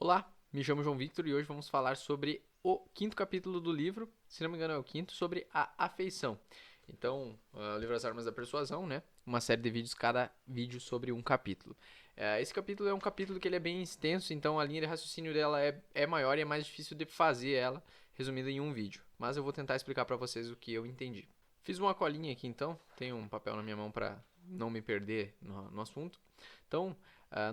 Olá, me chamo João Victor e hoje vamos falar sobre o quinto capítulo do livro, se não me engano é o quinto, sobre a afeição. Então, o livro As Armas da Persuasão, né? Uma série de vídeos, cada vídeo sobre um capítulo. Esse capítulo é um capítulo que ele é bem extenso, então a linha de raciocínio dela é maior e é mais difícil de fazer ela resumida em um vídeo. Mas eu vou tentar explicar para vocês o que eu entendi. Fiz uma colinha aqui então, tenho um papel na minha mão para não me perder no assunto. Então,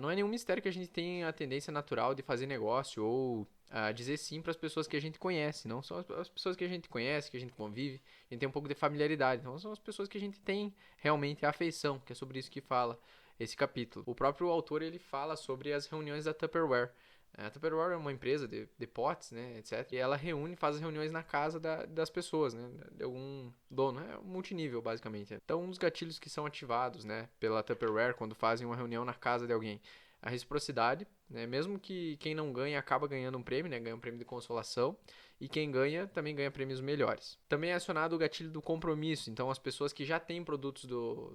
não é nenhum mistério que a gente tem a tendência natural de fazer negócio ou dizer sim para as pessoas que a gente conhece. Não são as pessoas que a gente conhece, que a gente convive, a gente tem um pouco de familiaridade. Então, são as pessoas que a gente tem realmente afeição, que é sobre isso que fala esse capítulo. O próprio autor ele fala sobre as reuniões da Tupperware. A Tupperware é uma empresa de potes, né, etc. E ela faz as reuniões na casa das pessoas, né, de algum dono. É um multinível, basicamente. Então, um dos gatilhos que são ativados, né, pela Tupperware quando fazem uma reunião na casa de alguém. A reciprocidade, né, mesmo que quem não ganha acaba ganhando um prêmio, né, ganha um prêmio de consolação. E quem ganha também ganha prêmios melhores. Também é acionado o gatilho do compromisso. Então, as pessoas que já têm produtos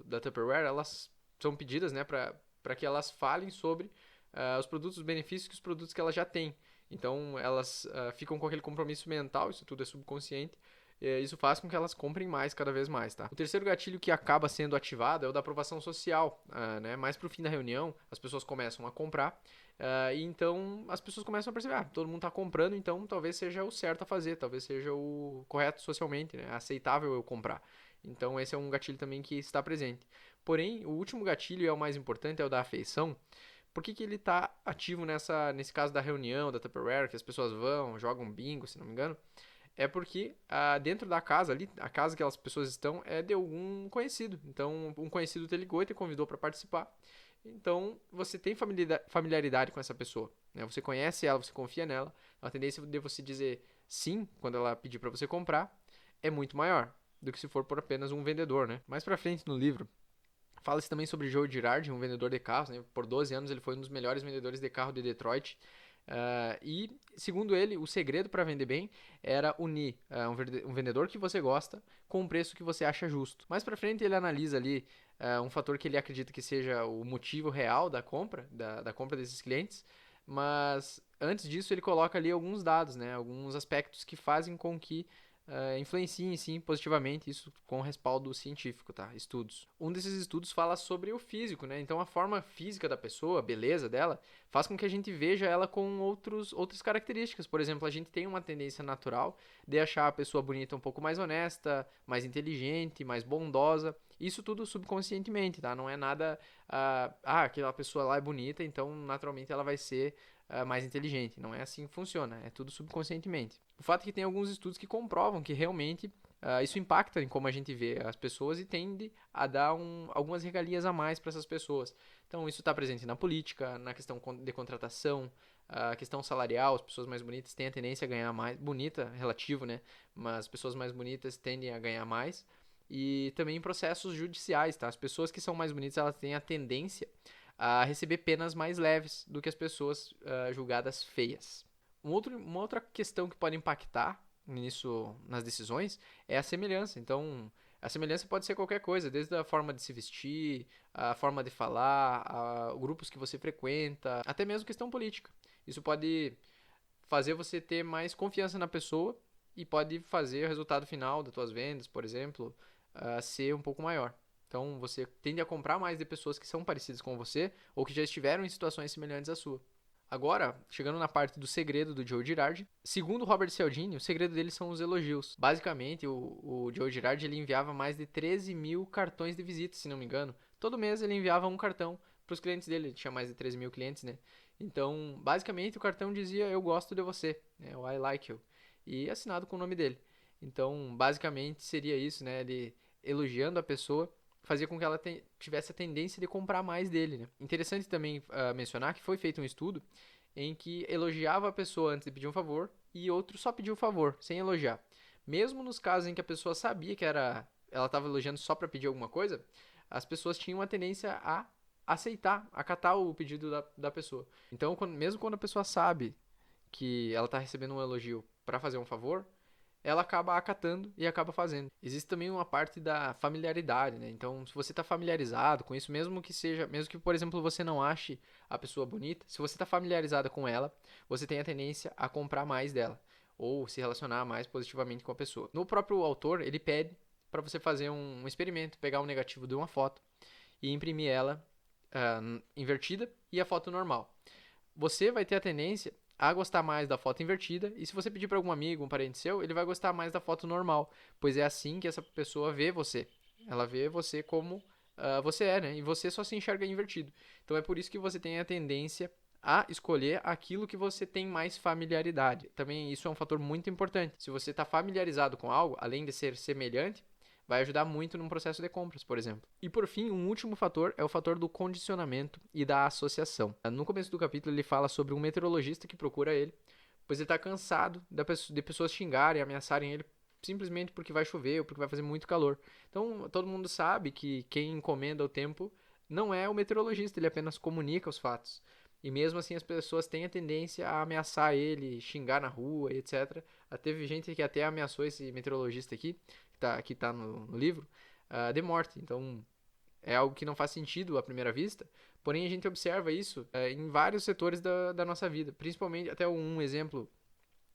da Tupperware, elas são pedidas, né, para que elas falem sobre os produtos, os benefícios que os produtos que elas já têm. Então elas ficam com aquele compromisso mental, isso tudo é subconsciente, e isso faz com que elas comprem mais cada vez mais, tá? O terceiro gatilho que acaba sendo ativado é o da aprovação social, né? Mais pro fim da reunião, as pessoas começam a comprar, e então as pessoas começam a perceber, todo mundo está comprando, então talvez seja o certo a fazer, talvez seja o correto socialmente, né? Aceitável eu comprar. Então esse é um gatilho também que está presente. Porém, o último gatilho e é o mais importante, é o da afeição. Por que ele está ativo nesse caso da reunião da Tupperware, que as pessoas vão, jogam bingo, se não me engano? É porque dentro da casa ali, a casa que aquelas pessoas estão é de algum conhecido. Então, um conhecido te ligou e te convidou para participar. Então, você tem familiaridade com essa pessoa. Né? Você conhece ela, você confia nela. A tendência de você dizer sim quando ela pedir para você comprar é muito maior do que se for por apenas um vendedor. Né? Mais para frente no livro, fala-se também sobre Joe Girardi, um vendedor de carros. Né? Por 12 anos ele foi um dos melhores vendedores de carro de Detroit. E, segundo ele, o segredo para vender bem era unir um vendedor que você gosta com um preço que você acha justo. Mais para frente ele analisa ali um fator que ele acredita que seja o motivo real da compra, da compra desses clientes, mas antes disso ele coloca ali alguns dados, né, alguns aspectos que fazem com que influenciem sim positivamente, isso com respaldo científico, tá? Estudos. Um desses estudos fala sobre o físico, né? Então a forma física da pessoa, a beleza dela, faz com que a gente veja ela com outras características. Por exemplo, a gente tem uma tendência natural de achar a pessoa bonita um pouco mais honesta, mais inteligente, mais bondosa. Isso tudo subconscientemente, tá? Não é nada. Aquela pessoa lá é bonita, então naturalmente ela vai ser mais inteligente. Não é assim que funciona, é tudo subconscientemente. O fato é que tem alguns estudos que comprovam que realmente isso impacta em como a gente vê as pessoas e tende a dar algumas regalias a mais para essas pessoas. Então, isso está presente na política, na questão de contratação, a questão salarial. As pessoas mais bonitas têm a tendência a ganhar mais. Bonita, relativo, né? Mas as pessoas mais bonitas tendem a ganhar mais. E também em processos judiciais, tá? As pessoas que são mais bonitas, elas têm a tendência a receber penas mais leves do que as pessoas julgadas feias. Uma outra questão que pode impactar nisso, nas decisões, é a semelhança. Então, a semelhança pode ser qualquer coisa, desde a forma de se vestir, a forma de falar, grupos que você frequenta, até mesmo questão política. Isso pode fazer você ter mais confiança na pessoa e pode fazer o resultado final das tuas vendas, por exemplo, ser um pouco maior. Então, você tende a comprar mais de pessoas que são parecidas com você ou que já estiveram em situações semelhantes à sua. Agora, chegando na parte do segredo do Joe Girardi, segundo Robert Cialdini, o segredo dele são os elogios. Basicamente, o Joe Girardi ele enviava mais de 13 mil cartões de visita, se não me engano. Todo mês ele enviava um cartão para os clientes dele, ele tinha mais de 13 mil clientes, né? Então, basicamente, o cartão dizia eu gosto de você, né? O I like you, e assinado com o nome dele. Então, basicamente, seria isso, né? Ele elogiando a pessoa fazia com que ela tivesse a tendência de comprar mais dele, né? Interessante também mencionar que foi feito um estudo em que elogiava a pessoa antes de pedir um favor e outro só pediu o favor, sem elogiar. Mesmo nos casos em que a pessoa sabia que ela estava elogiando só para pedir alguma coisa, as pessoas tinham a tendência a aceitar, acatar o pedido da pessoa. Então, mesmo quando a pessoa sabe que ela está recebendo um elogio para fazer um favor, ela acaba acatando e acaba fazendo. Existe também uma parte da familiaridade, né? Então, se você está familiarizado com isso, mesmo que, por exemplo, você não ache a pessoa bonita, se você está familiarizado com ela, você tem a tendência a comprar mais dela ou se relacionar mais positivamente com a pessoa. No próprio autor, ele pede para você fazer um experimento, pegar um negativo de uma foto e imprimir ela invertida e a foto normal. Você vai ter a tendência a gostar mais da foto invertida, e se você pedir para algum amigo, um parente seu, ele vai gostar mais da foto normal, pois é assim que essa pessoa vê você. Ela vê você como você é, né? E você só se enxerga invertido. Então é por isso que você tem a tendência a escolher aquilo que você tem mais familiaridade. Também isso é um fator muito importante. Se você está familiarizado com algo, além de ser semelhante, vai ajudar muito num processo de compras, por exemplo. E por fim, um último fator é o fator do condicionamento e da associação. No começo do capítulo ele fala sobre um meteorologista que procura ele, pois ele está cansado de pessoas xingarem, ameaçarem ele simplesmente porque vai chover ou porque vai fazer muito calor. Então todo mundo sabe que quem encomenda o tempo não é o meteorologista, ele apenas comunica os fatos. E mesmo assim as pessoas têm a tendência a ameaçar ele, xingar na rua e etc. Teve gente que até ameaçou esse meteorologista aqui, que tá no livro, de morte. Então, é algo que não faz sentido à primeira vista, porém a gente observa isso em vários setores da nossa vida. Principalmente, até um exemplo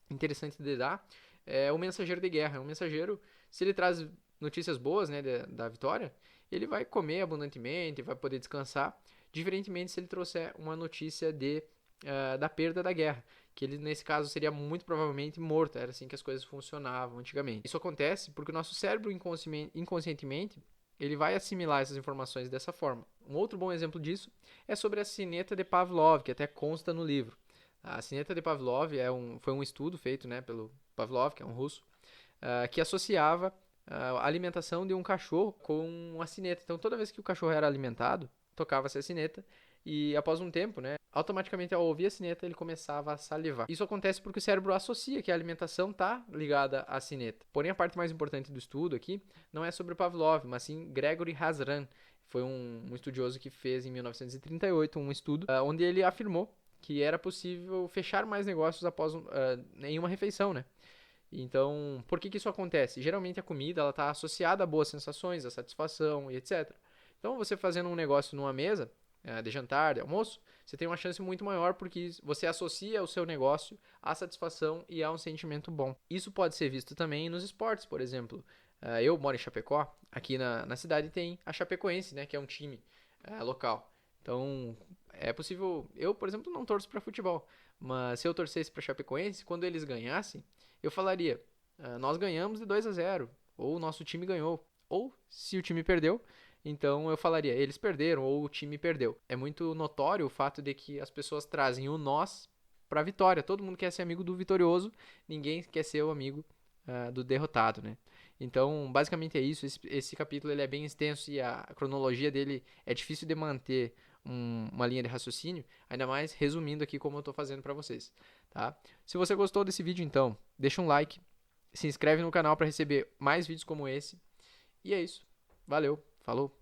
interessante de dar, é o mensageiro de guerra. O mensageiro, se ele traz notícias boas, né, da vitória, ele vai comer abundantemente, vai poder descansar, diferentemente se ele trouxer uma notícia da perda da guerra, que ele nesse caso seria muito provavelmente morto. Era assim que as coisas funcionavam antigamente. Isso acontece porque o nosso cérebro inconscientemente ele vai assimilar essas informações dessa forma. Um outro bom exemplo disso é sobre a sineta de Pavlov, que até consta no livro. A sineta de Pavlov foi um estudo feito, né, pelo Pavlov, que é um russo, que associava a alimentação de um cachorro com a sineta. Então, toda vez que o cachorro era alimentado, tocava-se a sineta e, após um tempo, né, automaticamente ao ouvir a sineta ele começava a salivar. Isso acontece porque o cérebro associa que a alimentação está ligada à sineta. Porém, a parte mais importante do estudo aqui não é sobre Pavlov, mas sim Gregory Hazran. Foi um estudioso que fez em 1938 um estudo onde ele afirmou que era possível fechar mais negócios após em uma refeição, né? Então, por que isso acontece? Geralmente a comida está associada a boas sensações, a satisfação e etc. Então, você fazendo um negócio numa mesa, de jantar, de almoço, você tem uma chance muito maior porque você associa o seu negócio à satisfação e a um sentimento bom. Isso pode ser visto também nos esportes, por exemplo. Eu moro em Chapecó, aqui na cidade tem a Chapecoense, né, que é um time local. Então, é possível. Eu, por exemplo, não torço para futebol, mas se eu torcesse para Chapecoense, quando eles ganhassem, eu falaria: nós ganhamos de 2-0, ou o nosso time ganhou. Ou, se o time perdeu, então eu falaria: eles perderam, ou o time perdeu. É muito notório o fato de que as pessoas trazem o nós para a vitória. Todo mundo quer ser amigo do vitorioso, ninguém quer ser o amigo do derrotado, né? Então, basicamente é isso. Esse capítulo ele é bem extenso e a cronologia dele é difícil de manter uma linha de raciocínio, ainda mais resumindo aqui como eu estou fazendo para vocês, tá? Se você gostou desse vídeo, então, deixa um like, se inscreve no canal para receber mais vídeos como esse. E é isso. Valeu, falou!